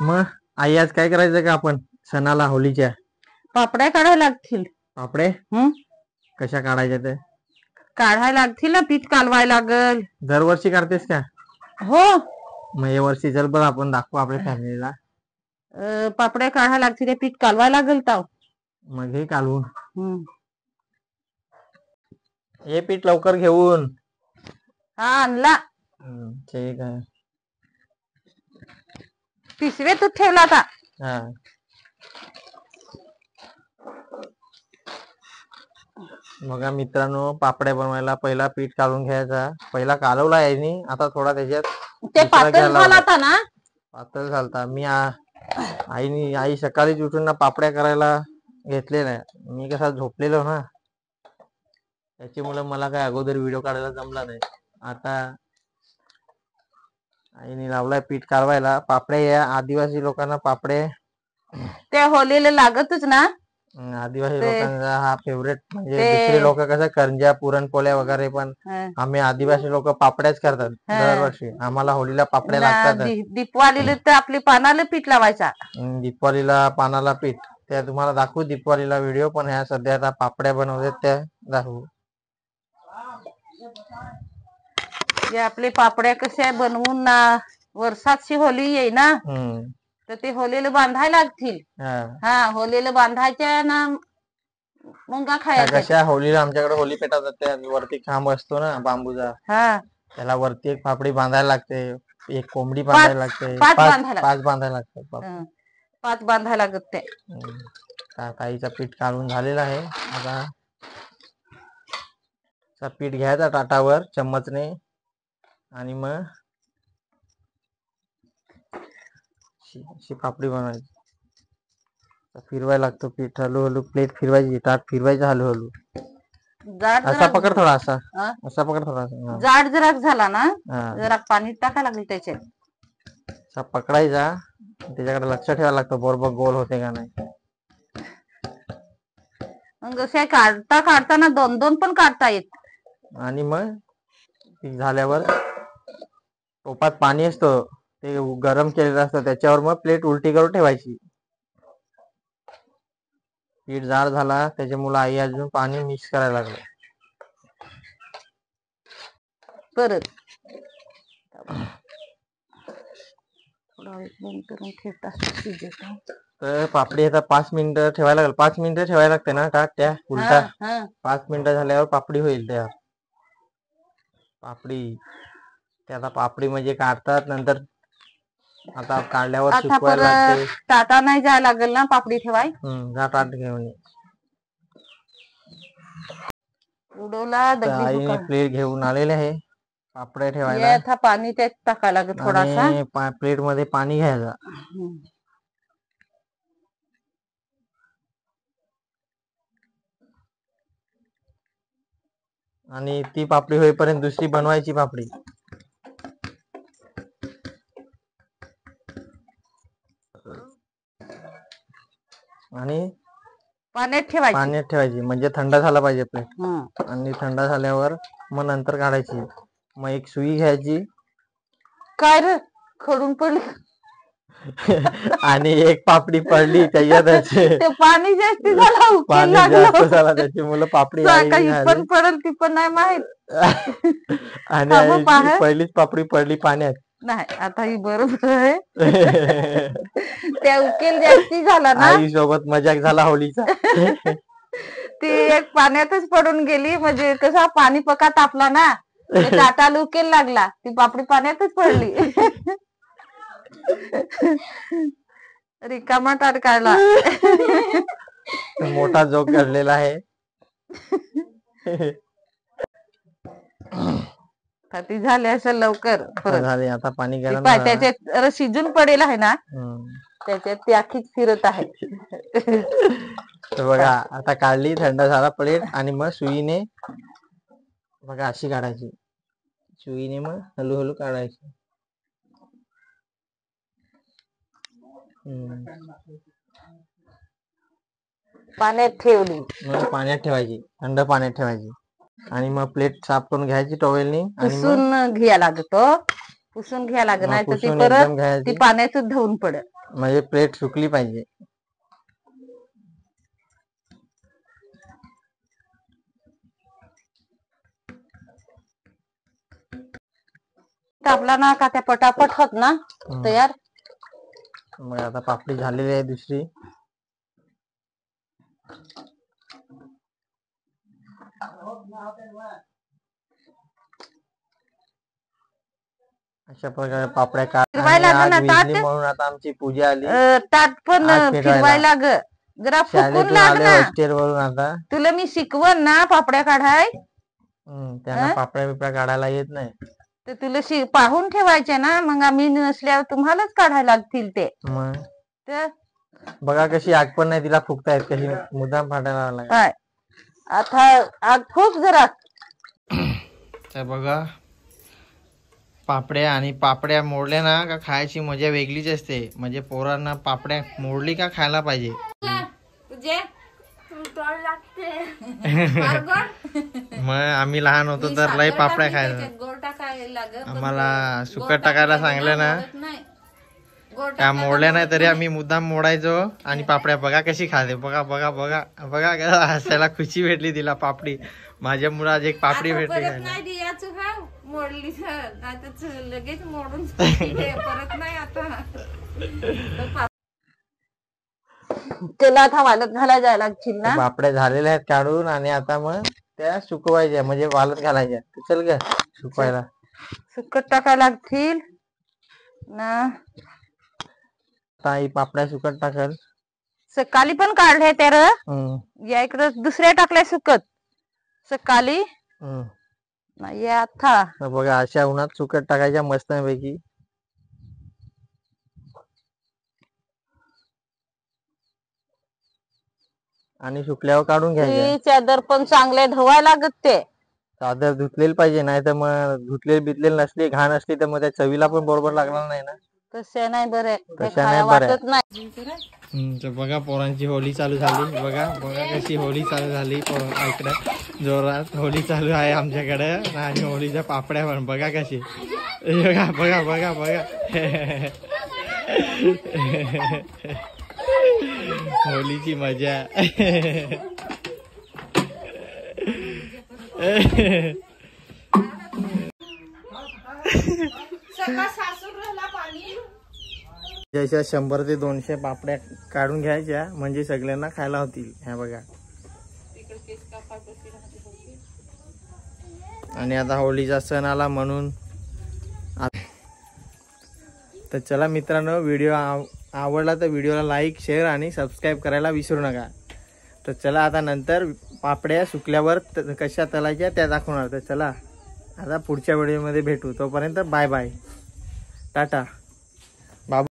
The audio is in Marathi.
मग आई आज काय करायचं का आपण सणाला होलीच्या? पापड्या काढायला लागतील. पापडे कशा काढायच्या ते? काढायला लागतील ना, पीठ कालवायला लागल. दरवर्षी काढतेस का? हो. मग या वर्षी चल बरं आपण दाखवू आपल्या फॅमिलीला. पापड्या काढायला लागतील, पीठ कालवायला लागल ताव. मग हे कालवून हे पीठ लवकर घेऊन. हा आणला. ठीक आहे. पिशवेत ठेवला आता. हा बघा मित्रांनो, पापड्या बनवायला पहिला पीठ काढून घ्यायचा. पहिला कालवला आहे, आता थोडा त्याच्यात ते पातळ झाला आता ना. पातळ झालता. आई सकाळीच उठून ना पापड्या करायला घेतलेल्या. मी कसा झोपलेलो ना, त्याच्यामुळे मला काय अगोदर व्हिडिओ काढायला जमला नाही. आता आईने लावलाय पीठ कालवायला. पापड्या या आदिवासी लोकांना पापडे त्या होलीला लागतच ना. आदिवासी लोकांचा हा फेवरेट. म्हणजे दुसरे लोक कसं करंज्या पुरणपोळ्या वगैरे, पण आम्ही आदिवासी लोक पापड्याच करतात दरवर्षी. आम्हाला होळीला पापड्या लागतात. दीपवालीला तर आपली पानाला पीठ लावायचा. दीपवालीला पानाला पीठ, त्या तुम्हाला दाखवू दीपवालीला व्हिडिओ. पण ह्या सध्या आता पापड्या बनवतात त्या दाखवू. आपले पापड्या कशा बनवून ना वर्षाची होली येई ना, तर ते होलीला बांधायला लागतील. हा होलीला बांधायच्या ना, मुंगा खायच्या. कशा होलीला आमच्याकडे होली पेटवतात. त्या वरती खांब असतो ना बांबूचा, त्याला वरती एक पापडी बांधायला लागते. एक कोंबडी बांधायला लागते. पाच बांधायला लागतात. 5 बांधायला लागत ते. ताईचा पीठ काढून झालेला आहे. आता पीठ घ्यायचा ताटावर चम्मचने, आणि मग पापडी बनवायची. फिरवायला लागतो पीठ हळूहळू. प्लेट फिरवायची, ताट फिरवायचं हळूहळू. असा पकड थोडा, असा पकड थोडा. जाड जरा झाला ना, जरा पाणी टाकायला लागेल त्याच्यात. असा पकडायचा, त्याच्याकडे लक्ष ठेवायला लागतं बरोबर गोल होते का नाही. मग असे काढताना 2-2 पण काढता येत. आणि मग झाल्यावर टोपात पाणी असतं, ते गरम केलेलं असतं, त्याच्यावर मग प्लेट उलटी करून ठेवायची. पीठ जाड झाला त्याच्यामुळे आई अजून पाणी मिक्स करायला लागलं. परत तर पापडी आता 5 मिनिटं ठेवायला लागेल. 5 मिनिटं ठेवायला लागते ना का त्या उलटा. 5 मिनिटं झाल्यावर पापडी होईल तयार. पापडी ते आता पापडी म्हणजे काढतात. नंतर आता काढल्यावर सुकवायला लागते. टाटा नाही जायला लागेल ना पापडी ठेवाय. जा ताट घेऊन उडवला. आईने प्लेट घेऊन आलेले आहे पापड्या ठेवायला. पाणी त्यात टाकायला लागेल थोडासा. प्लेट मध्ये पाणी घ्यायचं. आणि ती पापडी होईपर्यंत दुसरी बनवायची पापडी. आणि पाण्यात ठेवायची म्हणजे थंड झाला पाहिजे प्लेट. आणि थंड झाल्यावर मग नंतर काढायची. मग एक सुई घ्यायची. काय रे खडून पडली. आणि एक पापडी पडली त्याच्यात. ते पाणी जास्त झालं, पाणी जास्त झाला त्याची मुलं पापडी पण पडेल ती पण नाही माहित. आणि पहिलीच पापडी पडली पाण्यात. नाही आता ही बरोबर आहे. त्या उकेल जास्ती झाला ना. आई सोबत मजाक झाला होलीचा. ती एक पाण्यातच पडून गेली. म्हणजे कसा पाणी पका तापला ना, ताटाला उकेल लागला, ती पापडी पाण्यातच पडली. रिकामा ताट काढला. मोठा जोक घडलेला आहे. ती झाली असेल लवकर. झाली आता पाणी गरम. त्याच्यात शिजून पडेल आहे ना, त्याच्यात ती आखीच फिरत आहे. बघा आता काढली, थंड झाला प्लेट. आणि मग सुईने बघा अशी काढायची. सुईने मग हळूहळू काढायची. पाण्यात ठेवली. मग पाण्यात ठेवायची, थंड पाण्यात ठेवायची. आणि मग प्लेट साफ करून घ्यायची टॉवेलनी. पुसून घ्या लागतो. पुसून घ्या लागत, नाही तर ती परत ती पाण्यातच धुवून पडत. म्हणजे प्लेट सुकली पाहिजे. आपला ना का त्या पटापट होत ना तयार. मग आता पापडी झालेली आहे दुसरी. अशा प्रकारे पापड्या म्हणून आता आमची पूजा आली. ताट पण फिरवायला ग जरा फुकून लागणार वरून. आता तुला मी शिकवण ना पापड्या काढाय. त्यांना पापड्या बिपड्या काढायला येत नाही तर तुला पाहून ठेवायचे ना. मग आम्ही नसल्यावर तुम्हालाच काढायला लागतील ते. मग बघा कशी आग पण नाही तिला फुकतायत, कशी मुद्दाम फाटायला लागला. आता आग फुक जरा. तर बघा पापड्या, आणि पापड्या मोडल्या ना का खायची मजा वेगळीच असते. म्हणजे पोरांना पापड्या मोडली का खायला पाहिजे. मग आम्ही लहान होतो तर लय पापड्या खायला. आम्हाला सुकट टाकायला सांगलं ना त्या मोडल्या नाही तरी आम्ही मुद्दाम मोडायचो आणि पापड्या बघा कशी खाते. बघा बघा बघा बघा हसायला खुशी भेटली तिला पापडी. माझ्या मुळे आज एक पापडी भेटली. मोडली लगेच मोडून परत नाही. आता त्याला आता वालत घालायला जायला लागतील ना. पापड्या झालेल्या आहेत काढून, आणि आता मग त्या सुकवायच्या म्हणजे वालत घालायच्या. चल ग सुकवायला. सुकट टाकायला लागतील ना. ही पापड्या सुकट टाकल. सकाळी पण काढले तर या इकडं दुसऱ्या टाकल्या सुकत सकाळी नाही आता. बघा अशा उन्हात सुकट टाकायच्या मस्त पैकी. आणि सुकल्यावर काढून घ्यायचे. चादर पण चांगले धुवायला लागत. ते चादर धुतलेली पाहिजे, नाही तर मग धुतलेली बितलेली नसली घाण असली तर मग त्या चवीला पण बरोबर लागणार नाही ना. तशा नाही बरे, तशा नाही बरे. नाही. बघा पोरांची होळी चालू झाली. बघा बघा कशी होळी चालू झाली. इकडे जोरात होळी चालू आहे आमच्याकडे. आणि होळीच्या पापड्या पण बघा कशी. बघा बघा बघा बघा होळीची मजा. जशा 100 ते 200 पापड्या काढून घ्यायच्या म्हणजे सगळ्यांना खायला होतील. ह्या बघा. आणि आता होळीचा सण आला म्हणून. तर चला मित्रांनो, व्हिडिओ आवडला तर व्हिडिओला लाईक, शेअर आणि सबस्क्राईब करायला विसरू नका. तर चला आता नंतर पापड्या सुकल्यावर कशा तळायच्या त्या दाखवणार. तर चला आता पुढच्या व्हिडिओमध्ये भेटू. तोपर्यंत बाय बाय, टाटा.